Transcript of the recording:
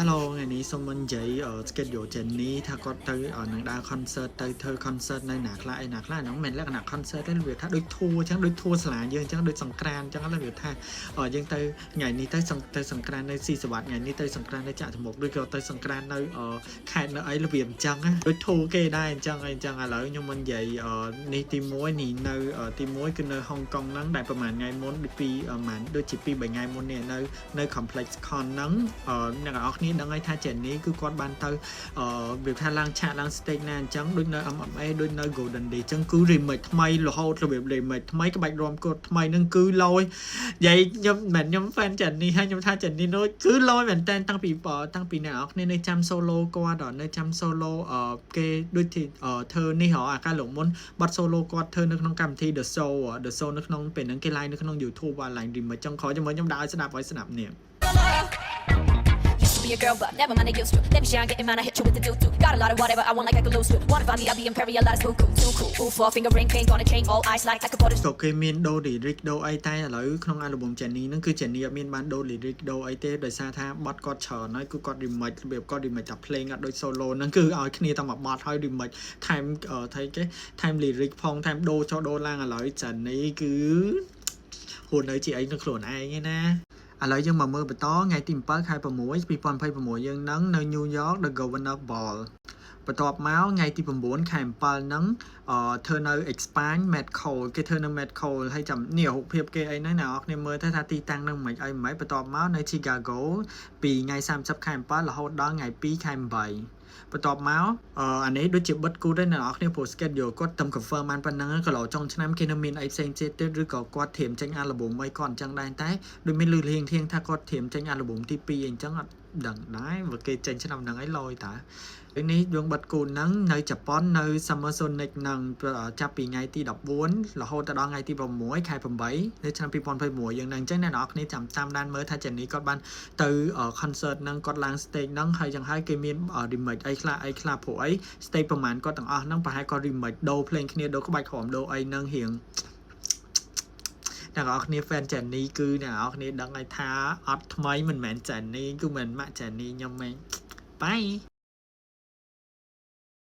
Hello ថ្ងៃនេះសូមនិយាយschedule Jenny ថាគាត់ទៅនឹងដើរ concert ទៅធ្វើ concert នៅណាខ្លះឯណាខ្លះហ្នឹងមិនមែនលក្ខណៈ concert ទេវាថាដូច tour អញ្ចឹងដូច tour សាលាយើងអញ្ចឹងដូចសង្ក្រាន្តអញ្ចឹងទៅវាថាយើងទៅថ្ងៃនេះទៅសង្ក្រាន្តនៅស៊ីសវត្តថ្ងៃនេះទៅសង្ក្រាន្តនៅចាក់ចំមុកឬក៏ទៅសង្ក្រាន្តនៅខេត្តនៅអីរបៀបអញ្ចឹងដូច tour គេដែរអញ្ចឹងឥឡូវខ្ញុំមិននិយាយនេះទី1នេះនៅទី1គឺនៅហុងកុងហ្នឹងដែលប្រហែលថ្ងៃមុនដូចជា2 3ថ្ងៃមុននេះនៅ complex con ហ្នឹងអ្នកនរគ្នាដឹងហើយថា Jenny គឺគាត់បានទៅវាថាឡើងឆាកឡើង stage ណាអញ្ចឹងដូចនៅ MMA ដូចនៅ Golden Day អញ្ចឹងគឺ remake ថ្មីរហូតរបៀប remake ថ្មីក្បាច់រាំកូដថ្មីហ្នឹងគឺលយនិយាយខ្ញុំ fan Jenny ហើយខ្ញុំថា Jenny នោះគឺលយមែនតើតាំងពីអ្នកនរគ្នានៅចាំ solo គាត់នៅចាំ solo គេដូចធ្វើនេះអាកាលលោកមុនបាត់ solo គាត់ធ្វើនៅក្នុងកម្មវិធី The Show នៅក្នុងពេលហ្នឹងគេ live នៅក្នុង YouTube អា live remake ចង់ក្រោយជាមួយខ្ញុំដាក់ឲ្យស្ដាប់នេះ be a girl, but never mind, I used to. Let me shine, getting mine, I hit you with the do-do. Got a lot of whatever I want, like I could lose to. Wanna find me, I'll be imperialized, too cool. Ooh, 4 finger ring, paint on a chain, all eyes like I could put it. ក៏គេមានដូរ lyric ដូរអីតែឥឡូវក្នុង album Jenny ហ្នឹងគឺ Jenny អត់មានបានដូរ lyric ដូរអីទេដោយសារថាបទគាត់ច្រើនហើយគឺគាត់ remake របៀបគាត់ remake តែ play អត់ដូច solo ហ្នឹងគឺឲ្យគ្នាតែមួយបទហើយ remake ថែមថែម lyric ផងថែមដូរចុះដូរឡើងឥឡូវ Jenny គឺហួរនៅជាអីនឹងខ្លួនឯងឯណាឥឡូវយើងមកមើលបន្តថ្ងៃទី7 ខែ 6 2026 យើងនឹងនៅ New York The Governor Ball បន្ទាប់មកថ្ងៃទី9 ខែ 7 ហ្នឹងធ្វើនៅ Expand Met Coal គេធ្វើនៅ Met Coal ហើយចាំនេះរូបភាពគេអីហ្នឹងអ្នកនរគ្នាមើលទៅថាទីតាំងហ្នឹងមិនអីបន្ទាប់មកនៅ Chicago ពីថ្ងៃ30 ខែ 7 រហូតដល់ថ្ងៃ2 ខែ 8 បន្ទាប់មកអានេះដូចជាបិទគូដែរអ្នកនរគ្នាព្រោះ schedule គាត់តែ confirm បានប៉ុណ្ណឹងក៏ឡូចុងឆ្នាំគេនៅមានអីផ្សេងទៀតឬក៏គាត់ត្រៀមចេញ album មួយគាត់អញ្ចឹងដែរតែដូចមានលឺលៀងធៀងថាគាត់ត្រៀមចេញ album ទី2អញ្ចឹងអត់ដឹងដែរបើគេចេញឆ្នាំហ្នឹងឲ្យលយតានេះយើងបិទគូហ្នឹងនៅជប៉ុននៅ Summer Sonic ហ្នឹងចាប់ពីថ្ងៃទី14រហូតដល់ថ្ងៃទី6 ខែ 8 នៅឆ្នាំ2026យើងនឹងអញ្ចឹងអ្នកនរគ្នាចាំតាមដានមើលថា Jenny គាត់បានទៅ concert ហ្នឹងគាត់ឡើង stage ហ្នឹងហើយចឹងហើយគេមាន remake អីខ្លះព្រោះអី stage ប្រហែលគាត់ទាំងអស់ហ្នឹងប្រហែលគាត់ remake ដូរភ្លេងគ្នាដូរក្បាច់ក្រមដូរអីហ្នឹងរៀងអ្នកនរគ្នា fan Jenny គឺអ្នកនរគ្នាដឹងហើយថាអត់ថ្មីមិនមែន Jenny គឺមិនម៉ាក់ Jenny ខ្ញុំឯងបាយ